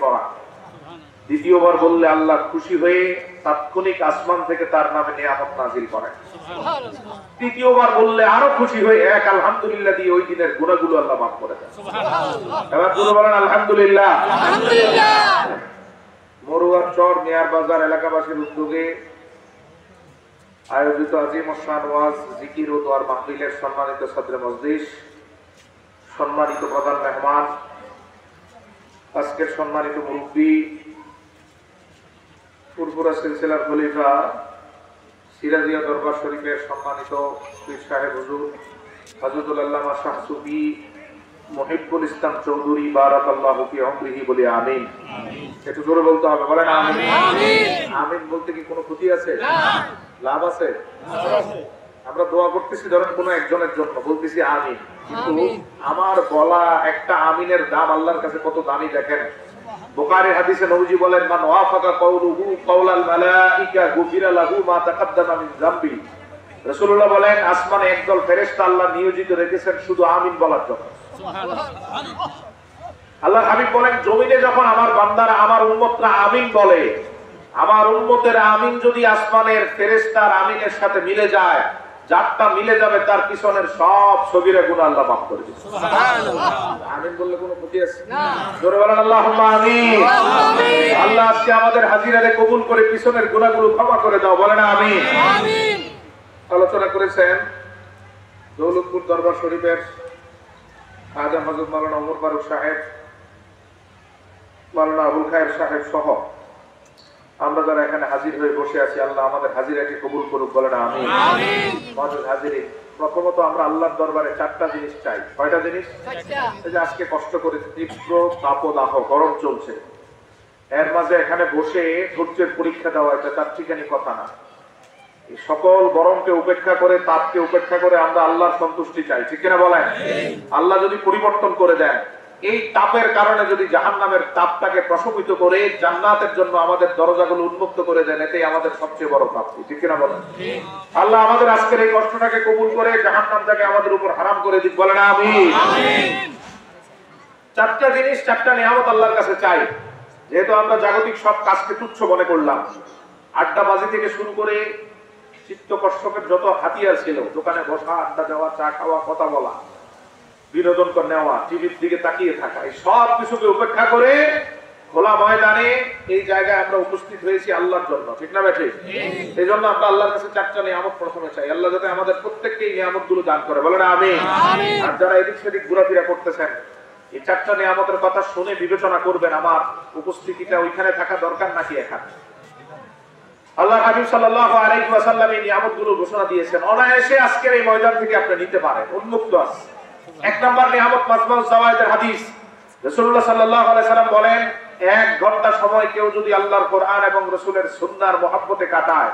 করা। দ্বিতীয়বার বললে আল্লাহ খুশি হয়ে তাৎক্ষণিক আসমান থেকে তার নামে নিয়ামত নাজিল করেন। তৃতীয়বার বললে আরো খুশি হয়ে এক আলহামদুলিল্লাহ দিয়ে ওই দিনের গুনাহগুলো আল্লাহ মাফ করে দেন। এবার পুরো বলেন আলহামদুলিল্লাহ। মরুয়ার চর মেয়ার বাজার এলাকাবাসীর উদ্যোগে আয়োজিত আজিম শান ওয়াজ জিকির ও দোয়ার মাহফিলের সম্মানিত ছাত্রে মজলিস, সম্মানিত প্রধান মেহমান, আজকের সম্মানিত মুরব্বী, ফুরফুরা সিলসিলার খলিফা সিরাজিয়া দরবার শরীফের সম্মানিত পীর সাহেব হুজুর হযরতুল আল্লামা শাহ সুফি মুহিব্বুল ইসলাম চৌধুরী বারাকাল্লাহু ফি উমরিহি বলি আমিন। একটু জোরে বলতে হবে, বলেন আমিন। আমিন বলতে কি কোনো ক্ষতি আছে? না। লাভ আছে? আমরা দোয়া করতেছি ধরেন কোনো একজনের জন্য, বলতেছি আমিন, কিন্তু আমার বলা একটা আমিনের দাম আল্লাহর কাছে কত দামি দেখেন। বুখারী হাদিসে নবীজি বলেন, মান ওয়াফাকা কাউলুহু কাওলাল মালাইকা গুফিরা লাহু মা তাকাদ্দামা মিন যামবি। রাসূলুল্লাহ বলেন, আসমানে একদল ফেরেশতা আল্লাহ নিয়োজিত রেখেছেন শুধু আমিন বলার জন্য। সুবহানাল্লাহ। আল্লাহ হাবিব বলেন, জমিনে যখন আমার বান্দারা আমার উম্মতরা আমিন বলে, আমার উম্মতের আমিন যদি আসমানের ফেরেশতার আমিনের সাথে মিলে যায়, যারটা মিলে যাবে তার পিছনের সব সগীরা গুনাহ আল্লাহ মাফ করে দিবেন। সুবহানাল্লাহ। আমিন বললে কোনো ক্ষতি আছে? না। জোরে বলেন আল্লাহুম্মা আমিন। আমিন। আল্লাহ আজকে আমাদের হাজিরারে কবুল করে পিছনের গুনাহগুলো ক্ষমা করে দাও, বলেন আমিন। আমিন। আলোচনা করেছেন দৌলতপুর দরবার শরীফের আজম হযরত মাওলানা ওমর ফারুক সাহেব, মাওলানা আবুল খায়ের সাহেব সহ আমরা যারা এখানে হাজির হয়ে বসে আছি, আল্লাহ আমাদের হাজিরাকে কবুল করুক, বলেন আমিন। আমিন। মাওলানা হাজিরিন, প্রথমত আমরা আল্লাহর দরবারে চারটা জিনিস চাই। কয়টা জিনিস? চারটা। এই যে আজকে কষ্ট করে তীব্র তাপদাহ গরম চলছে, এর মাঝে এখানে বসে ধৈর্যের পরীক্ষা দেওয়া, এটা তার ঠিকানি কথা না। এই সকল গরমকে উপেক্ষা করে, তাপকে উপেক্ষা করে আমরা আল্লাহর সন্তুষ্টি চাই, ঠিক কিনা বলেন? আল্লাহ যদি পরিবর্তন করে দেন, এই তাপের কারণে যদি জাহান্নামের তাপটাকে প্রশমিত করে জান্নাতের জন্য আমাদের দরজাগুলো উন্মুক্ত করে দেন, এটাই আমাদের সবচেয়ে বড় প্রাপ্তি, ঠিক কিনা বলেন? আল্লাহ আমাদের আজকের এই কষ্টটাকে কবুল করে জাহান্নামটাকে আমাদের উপর হারাম করে দিক, বলেন আমিন। চারটা জিনিস, চারটা নিয়ামত আল্লাহর কাছে চাই। যেহেতু আমরা জাগতিক সব কাজকে তুচ্ছ মনে করলাম, আড্ডাবাজি থেকে শুরু করে চিত্তকর্ষকের যত হাতিয়ার ছিল, দোকানে বসা, আড্ডা দেওয়া, চা খাওয়া, কথা বলা, বিনোদন করে নেওয়া, টিভির দিকে তাকিয়ে থাকা, এই সব কিছুকে উপেক্ষা করে খোলা ময়দানে এই জায়গায় আমরা উপস্থিত হয়েছি আল্লাহর জন্য, ঠিক না বেঠিক? এই জন্য আমরা আল্লাহর কাছে চারটা নিয়ামত প্রথমে চাই। আল্লাহ যাতে আমাদের প্রত্যেককে এই নিয়ামত গুলো দান করে, বলেন আমিন। আর যারা এদিক সেদিক ঘোরাফেরা করতেছেন, এই চারটা নিয়ামতের কথা শুনে বিবেচনা করবেন, আমার উপস্থিতিটা ওইখানে থাকা দরকার নাকি এখানে। আল্লাহ হাবিব সাল্লাল্লাহু আলাইহি ওয়াসাল্লাম এই নিয়ামতগুলো ঘোষণা দিয়েছেন, অনায়াসে আজকের এই ময়দান থেকে আপনি নিতে পারেন, উন্মুক্ত আছে। এক নম্বর নিয়ামত মাজমুউজ যাওয়ায়েদের হাদিস, রাসূলুল্লাহ সাল্লাল্লাহু আলাইহি সাল্লাম বলেন, 1 ঘন্টা সময় কেউ যদি আল্লাহর কোরআন এবং রাসূলের সুন্নাহর মহব্বতে কাটায়,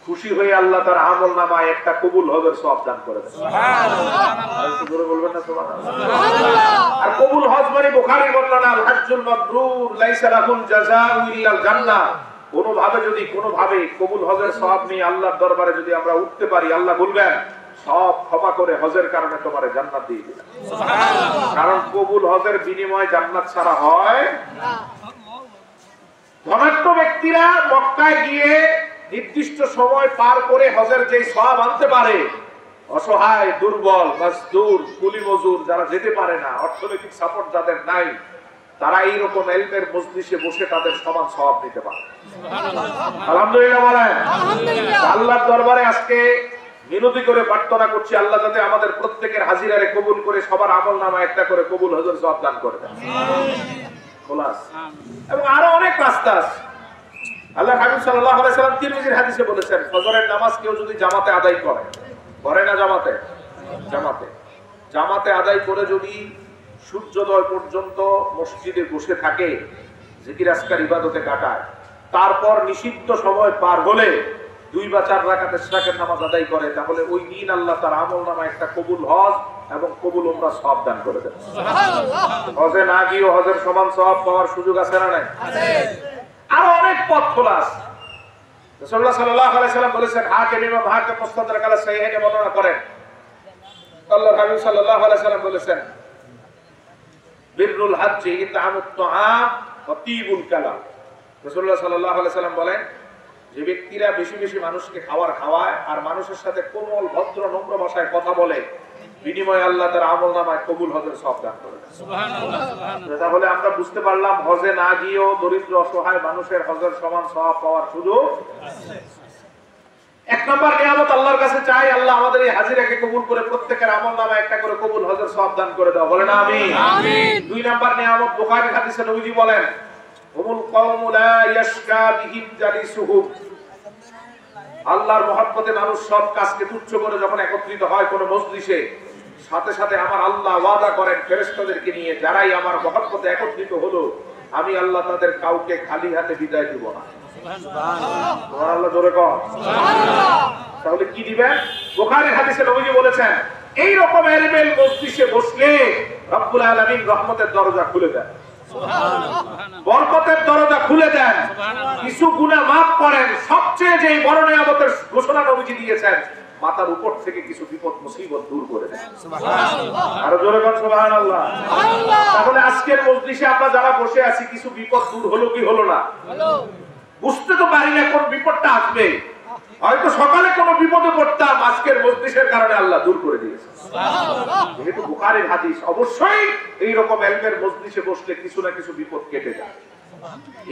খুশি হয়ে আল্লাহ তার আমলনামায় একটা কবুল হজের সওয়াব দান করে দেন। সুবহানাল্লাহ। একটু জোরে বলবেন না সুবহানাল্লাহ? সুবহানাল্লাহ। আর কবুল হজ মানে বুখারীর বর্ণনা, আল হাজ্জুল মাবরুর লাইসা লাহুল জাযাউ ইল্লাল জান্নাহ। কোনোভাবে কবুল হজের সওয়াব নিয়ে আল্লাহর দরবারে যদি আমরা উঠতে পারি, আল্লাহ বলবেন সব ক্ষমা করে হজের কারণে তোমারে জান্নাত দিয়ে দিলাম। সুবহানাল্লাহ। কারণ কবুল হজের বিনিময়ে জান্নাত ছাড়া হয় না। ধনাঢ্য ব্যক্তিরা মক্কায় গিয়ে নির্দিষ্ট সময় পার করে হজের যে সওয়াব আনতে পারে, অসহায়, দুর্বল, মজদুর, কুলি মজুর যারা যেতে পারে না, অর্থনৈতিক সাপোর্ট যাদের নাই, তারা এইরকম ইলমের মজলিসে বসে তাদের সমান সওয়াব নিতে পারে। আলহামদুলিল্লাহ বলেন। আল্লাহর দরবারে আজকে মিনতি করে প্রার্থনা করছি, আল্লাহ যাতে আমাদের প্রত্যেকের হাজিরারে কবুল করে সবার আমলনামা একটা করে কবুল হজের সওয়াব দান করে দেন। খোলাস। এবং আরো অনেক রাস্তা আছে। আল্লাহ হাবিব সাল্লাল্লাহু আলাইহি সাল্লাম তিরমিজির হাদিসে বলেছেন, ফজরের নামাজ কেউ যদি জামাতে আদায় করে না জামাতে আদায় করে যদি সূর্যোদয় পর্যন্ত মসজিদে বসে থাকে, জিকির আজকার ইবাদতে কাটায়, তারপর নিষিদ্ধ সময় পার হলে 2 বা 4 রাকাত ইশরাকের নামাজ আদায় করে, তাহলে ওই দিন আল্লাহ তার আমলনামায় একটা কবুল হজ এবং কবুল উমরা সওয়াব দান করে দেন। সুবহানাল্লাহ। হজে না গিয়ে হজের সমান সওয়াব পাওয়ার সুযোগ আছে না নাই? আছে। আরো অনেক পথ খোলা আছে। রাসূলুল্লাহ সাল্লাল্লাহু আলাইহি সাল্লাম বলেছেন, হাকিম ইমাম হাকিম মুস্তাদরাক আলা সাহিহাইনে বর্ণনা করেন, আল্লাহর হাবিব সাল্লাল্লাহু আলাইহি সাল্লাম বলেছেন, বিররুল হজ্জি ইতআমুত তুআম খতিবুল কালাম। রাসূলুল্লাহ সাল্লাল্লাহু আলাইহি সাল্লাম বলেন, যে ব্যক্তিরা বেশি বেশি মানুষকে খাবার খাওয়ায় আর মানুষের সাথে কোমল ভদ্র নম্র ভাষায় কথা বলে, বিনিময়ে আল্লাহ তার আমলনামায় কবুল হজের সওয়াব দান করেন। সুবহানাল্লাহ, সুবহানাল্লাহ। তাহলে আমরা বুঝতে পারলাম হজে না গিয়েও দরিদ্র অসহায় মানুষের হজের সমান সওয়াব পাওয়ার সুযোগ আছে। এক নম্বর নিয়ামত আল্লাহর কাছে চাই, আল্লাহ আমাদের এই হাজিরাকে কবুল করে প্রত্যেকের আমলনামায় একটা করে কবুল হজের সওয়াব দান করে দাও, বলেন আমিন। আমিন। দুই নম্বর নিয়ামত, বুখারী হাদিসে নবীজি বলেন, হুমুল কওমু লা ইয়াশকা বিহিম জালিসুহুম। আল্লাহর মহব্বতে মানুষ সব কাজকে তুচ্ছ করে যখন একত্রিত হয় কোন মজলিসে, সাথে সাথে আমার আল্লাহ ওয়াদা করেন ফেরেশতাদেরকে নিয়ে, যারাই আমার মহব্বতে একত্রিত হলো আমি আল্লাহ তাদের কাউকে খালি হাতে বিদায় দিব না। সুবহানাল্লাহ, সুবহানাল্লাহ, জোরে কর সুবহানাল্লাহ। তাহলে কি দিবেন? বুখারীর হাদিসে নবীজি বলেছেন, এই রকম এলমেল মজলিসে বসলে রব্বুল আলামিন রহমতের দরজা খুলে দেন, সুবহানাল্লাহ, বরকতের দরজা খুলে দেন, কিছু গুনাহ মাফ করেন। সবচেয়ে যে বড় নিয়ামতের ঘোষণা নবীজি দিয়েছেন, মাথার উপর থেকে কিছু বিপদ মুসিবত দূর করে দেন, সুবহানাল্লাহ। আর জোরে বল সুবহানাল্লাহ, সুবহানাল্লাহ। তাহলে আজকের মজলিসে আমরা যারা বসে আছি, কিছু বিপদ দূর হলো কি হলো না? হলো। বুঝতে তো পারি না কোন বিপদটা আসবে, হয়তো সকালে কোনো বিপদে পড়তাম, আজকের মজলিসের কারণে আল্লাহ দূর করে দিয়েছে, সুবহানাল্লাহ। যেহেতু বুখারীর হাদিস, অবশ্যই এই রকম ইলমের মজলিসে বসলে কিছু না কিছু বিপদ কেটে যায়।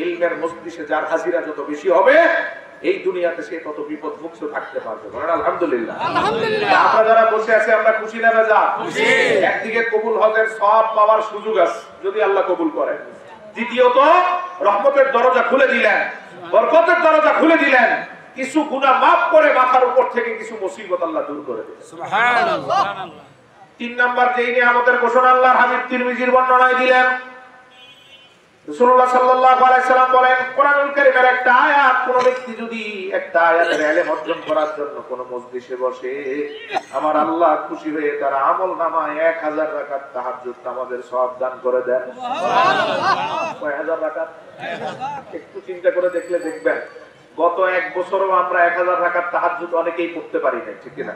ইলমের মজলিসে যার হাজিরা যত বেশি হবে, এই দুনিয়াতে সে তত বিপদ মুক্ত থাকতে পারবে, বলেন আলহামদুলিল্লাহ। আলহামদুলিল্লাহ। আমরা যারা বসে আছি, আমরা খুশি না বেজার? খুশি। একদিকে কবুল হজের সওয়াব পাওয়ার সুযোগ আছে যদি আল্লাহ কবুল করেন, দ্বিতীয়ত রহমতের দরজা খুলে দিলেন, বরকতের দরজা খুলে দিলেন, কিছু গুনাহ মাফ করে মাথার উপর থেকে কিছু মুসিবত আল্লাহ দূর করে দিলেন, সুবহানাল্লাহ, সুবহানাল্লাহ। তিন নাম্বার যেই নিয়ামতের ঘোষণা আল্লাহর হাবিব তিরমিজির বর্ণনায় দিলেন, রাসূলুল্লাহ সাল্লাল্লাহু আলাইহি সাল্লাম বলেন, কোরআনুল কারীমের একটা আয়াত, কোন ব্যক্তি যদি একটা আয়াতের ইলম অর্জন করার জন্য কোন মজলিসে বসে, আমার আল্লাহ খুশি হয়ে তার আমলনামায় 1000 রাকাত তাহাজ্জুদ নামাজের সওয়াব দান করে দেন, সুবহানাল্লাহ। কয় হাজার রাকাত? একটু চিন্তা করে দেখলে দেখবেন, গত এক বছরও আমরা 1000 রাকাত তাহাজ্জুদ অনেকেই পড়তে পারি নাই, ঠিক না?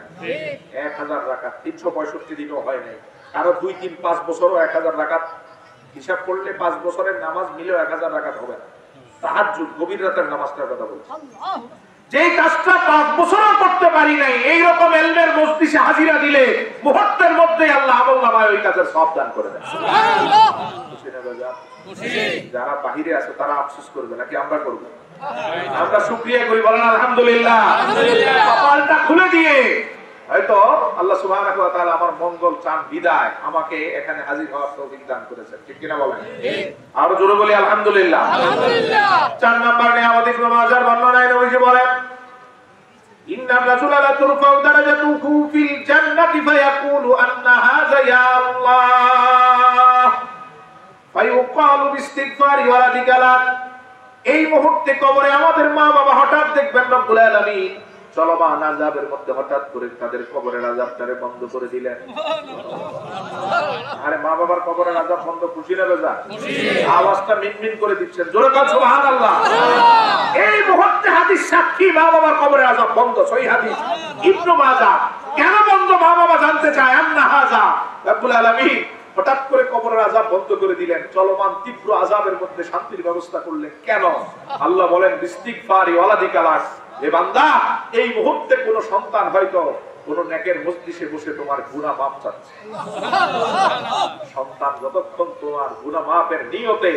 1000 রাকাত 365 দিনও হয় নাই। আরো 2, 3, 5 বছরও 1000 রাকাত হিসাব করলে 5 বছরের নামাজ মিলেও 1000 রাকাত হবে না। তাহাজ্জুদ, গভীর রাতের নামাজটার কথা বলছি, যেই কাজটা 5 বছরও করতে পারি নাই, এই রকম ইলমের মজলিসে হাজিরা দিলে মুহূর্তের মধ্যে আল্লাহ আমলনামায় ওই কাজের সওয়াব দান করে দেন, সুবহানাল্লাহ। খুশি না বাজার? খুশি। যারা বাহিরে আছে তারা আফসোস করবে নাকি আমরা করব? আমরা শুকরিয়া করি, বলেন আলহামদুলিল্লাহ। আলহামদুলিল্লাহ। কপালটা খুলে দিয়ে হয়তো আল্লাহ সুবহানাহু ওয়া তাআলা আমার মঙ্গল চান বিদায় আমাকে এখানে হাজির হওয়ার তৌফিক দান করেছেন, ঠিক কি না বলেন? ঠিক। আরো জোরে বলি আলহামদুলিল্লাহ। আলহামদুলিল্লাহ। 4 নাম্বার নিয়ামত ইবনে মাজার বর্ণনায় নবীজি বলেন, ইন্নার রাসূলা লা তুরফাউ দারাজাতুহু ফিল জান্নাতি ফায়াকুলু আন্না হাযা ইয়া আল্লাহ ফায়ুকালু বিইস্তিগফারি ওয়ালাদিকা লাক। এই মুহূর্তে কবরে আমাদের মা বাবা হঠাৎ দেখবেন রব্বুল আলামিন চলমান আযাবের মধ্যে হঠাৎ করে তাদের কবরের আযাবটারে বন্ধ করে দিলেন। আরে মা বাবার কবরের আযাব বন্ধ, খুশি না বেজা? খুশি। আওয়াজটা মিনমিন করে দিচ্ছেন, জোরে বল সুবহানাল্লাহ। এই মুহূর্তে হাদিস সাক্ষী, মা বাবার কবরের আযাব বন্ধ, সহিহ হাদিস ইবনে মাজাহ। কেন বন্ধ মা বাবা জানতে চায়, আন্না হাযা রব্বুল আলামিন হঠাৎ করে কবরের আযাব বন্ধ করে দিলেন, চলমান তীব্র আযাবের মধ্যে শান্তির ব্যবস্থা করলেন। কেন? আল্লাহ বলেন বিইস্তিগফারি ওয়ালাদিকা লাক। এ বান্দা, এই মুহূর্তে কোন সন্তান হয়তো কোন নেকের মজলিসে বসে তোমার গুনাহ মাফ চাচ্ছে, সন্তান যতক্ষণ তোমার গুনাহ মাফের নিয়তে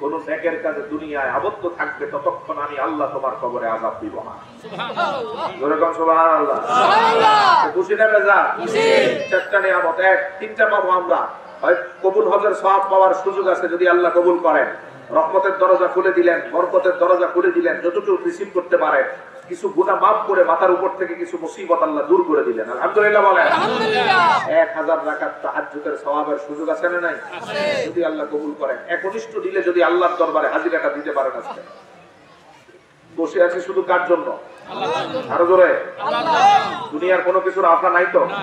কোন নেকের কাজে দুনিয়ায় আবদ্ধ থাকবে, ততক্ষণ আমি আল্লাহ তোমার কবরে আযাব দিব না, সুবহানাল্লাহ। জোরে বল সুবহানাল্লাহ। সুবহানাল্লাহ। খুশি না বেজা? খুশি। চারটা নিয়ামত, এক তিনটা পাবো আমরা। হয় কবুল হজের সওয়াব পাওয়ার সুযোগ আছে যদি আল্লাহ কবুল করেন, রহমতের দরজা খুলে দিলেন, বরকতের দরজা খুলে দিলেন, যতটুকু রিসিভ করতে পারেন, কিছু গুনাহ মাফ করে মাথার উপর থেকে কিছু মুসিবত আল্লাহ দূর করে দিলেন, আলহামদুলিল্লাহ বলেন। আলহামদুলিল্লাহ। 1000 রাকাত তাহাজ্জুদের সওয়াবের সুযোগ আছে না নাই? আছে। যদি আল্লাহ কবুল করেন, একনিষ্ঠ দিলে যদি আল্লাহর দরবারে হাজিরাটা দিতে পারেন। আজকে বসে আছে শুধু কার জন্য? আল্লাহর জন্য। আরো জোরে আল্লাহ। দুনিয়ার কোনো কিছুর আশা নাই তো? না।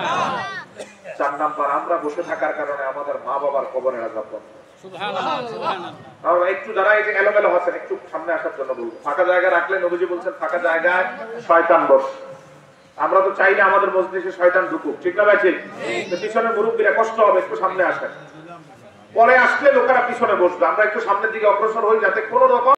4 নাম্বার, আমরা বসে থাকার কারণে আমাদের মা বাবার কবরের আযাব বন্ধ, সুবহানাল্লাহ, সুবহানাল্লাহ। একটু যারা এই যে এলোমেলো আছেন একটু সামনে আসার জন্য বলবো। ফাঁকা জায়গা রাখলে নবীজি বলছেন ফাঁকা জায়গায় শয়তান বসে। আমরা তো চাই না আমাদের মজলিসে শয়তান ঢুকুক, ঠিক না ভাই? ঠিক। পিছনে মুরব্বিরা কষ্ট হবে, একটু সামনে আসেন। পরে আসলে লোকেরা পিছনে বসবে, আমরা একটু সামনের দিকে অগ্রসর হই যাতে কোনো রকম